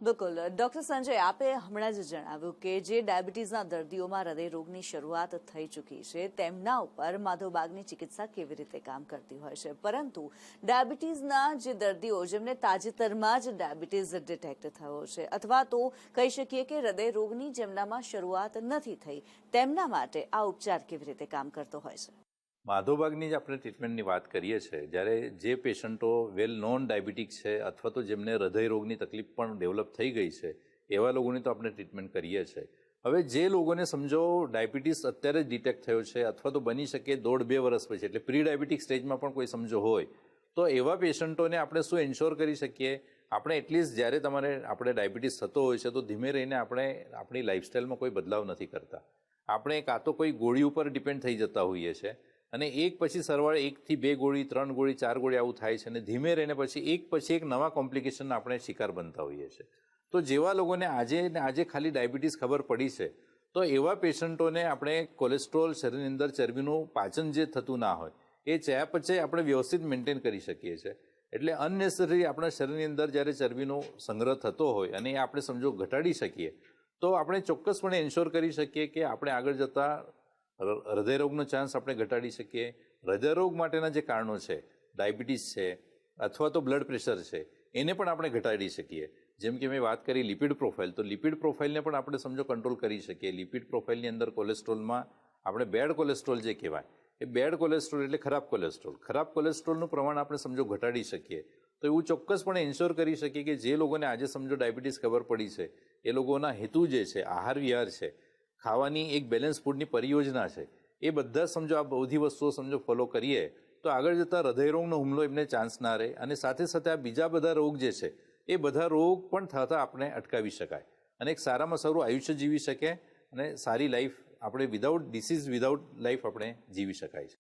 બિલકુલ ડોક્ટર સંજય, આપે હમણાં જ જણાવ્યું કે જે ડાયાબિટીસના દર્દીઓમાં હૃદયરોગની શરૂઆત થઈ ચૂકી છે તેમના ઉપર માધવબાગની ચિકિત્સા કેવી રીતે કામ કરતી હોય છે, પરંતુ ડાયાબિટીસના જે દર્દીઓ જેમને તાજેતરમાં જ ડાયાબિટીસ ડિટેક્ટ થયો છે અથવા તો કહી શકીએ કે હૃદયરોગની જેમનામાં શરૂઆત નથી થઈ તેમના માટે આ ઉપચાર કેવી રીતે કામ કરતો હોય છે? માધવબાગની જ આપણે ટ્રીટમેન્ટની વાત કરીએ છીએ, જ્યારે જે પેશન્ટો વેલ નોન ડાયાબિટીક છે અથવા તો જેમને હૃદયરોગની તકલીફ પણ ડેવલપ થઈ ગઈ છે એવા લોકોની તો આપણે ટ્રીટમેન્ટ કરીએ છીએ. હવે જે લોકોને સમજો ડાયાબિટીસ અત્યારે જ ડિટેક્ટ થયો છે અથવા તો બની શકે 1.5-2 વર્ષ પછી, એટલે પ્રી ડાયાબિટીક સ્ટેજમાં પણ કોઈ સમજો હોય, તો એવા પેશન્ટોને આપણે શું એન્શ્યોર કરી શકીએ? આપણે એટલીસ્ટ જ્યારે આપણે ડાયાબિટીસ થતો હોય છે તો ધીમે રહીને આપણે આપણી લાઇફસ્ટાઈલમાં કોઈ બદલાવ નથી કરતા. આપણે કાં તો કોઈ ગોળી ઉપર ડિપેન્ડ થઈ જતા હોઈએ છીએ અને એક પછી સરવાળે 1 થી 2 ગોળી, 3 ગોળી, 4 ગોળી આવું થાય છે અને ધીમે રહીને પછી એક નવા કોમ્પ્લિકેશનના આપણે શિકાર બનતા હોઈએ છીએ. તો જેવા લોકોને આજે ખાલી ડાયાબિટીસ ખબર પડી છે તો એવા પેશન્ટોને આપણે કોલેસ્ટ્રોલ, શરીરની અંદર ચરબીનું પાચન જે થતું ના હોય એ ચયાપચય આપણે વ્યવસ્થિત મેન્ટેન કરી શકીએ છીએ. એટલે અનનેસેસરી આપણા શરીરની અંદર જ્યારે ચરબીનો સંગ્રહ થતો હોય અને એ આપણે સમજો ઘટાડી શકીએ તો આપણે ચોક્કસપણે એન્શ્યોર કરી શકીએ કે આપણે આગળ જતાં હૃદયરોગનો ચાન્સ આપણે ઘટાડી શકીએ. હૃદયરોગ માટેના જે કારણો છે, ડાયાબિટીસ છે અથવા તો બ્લડ પ્રેશર છે, એને પણ આપણે ઘટાડી શકીએ. જેમ કે મેં વાત કરી લિપિડ પ્રોફાઇલ, તો લિપિડ પ્રોફાઇલને પણ આપણે સમજો કંટ્રોલ કરી શકીએ. લિપિડ પ્રોફાઇલની અંદર કોલેસ્ટ્રોલમાં આપણે બેડ કોલેસ્ટ્રોલ જે કહેવાય એ બેડ કોલેસ્ટ્રોલ એટલે ખરાબ કોલેસ્ટ્રોલનું પ્રમાણ આપણે સમજો ઘટાડી શકીએ. તો એવું ચોક્કસપણે એન્શ્યોર કરી શકીએ કે જે લોકોને આજે સમજો ડાયાબિટીસ ખબર પડી છે એ લોકોના હેતુ જે છે, આહાર વિહાર છે, ખાવાની એક બેલેન્સ ફૂડની પરિયોજના છે, એ બધા સમજો આ બધી વસ્તુઓ સમજો ફોલો કરીએ તો આગળ જતાં હૃદયરોગનો હુમલો એમને ચાન્સ ના રહે અને સાથે સાથે આ બીજા બધા રોગ જે છે એ બધા રોગ પણ થતાં આપણે અટકાવી શકાય અને એક સારામાં સારું આયુષ્ય જીવી શકે અને સારી લાઈફ આપણે વિધાઉટ ડિસીઝ, વિધાઉટ લાઈફ આપણે જીવી શકાય છે.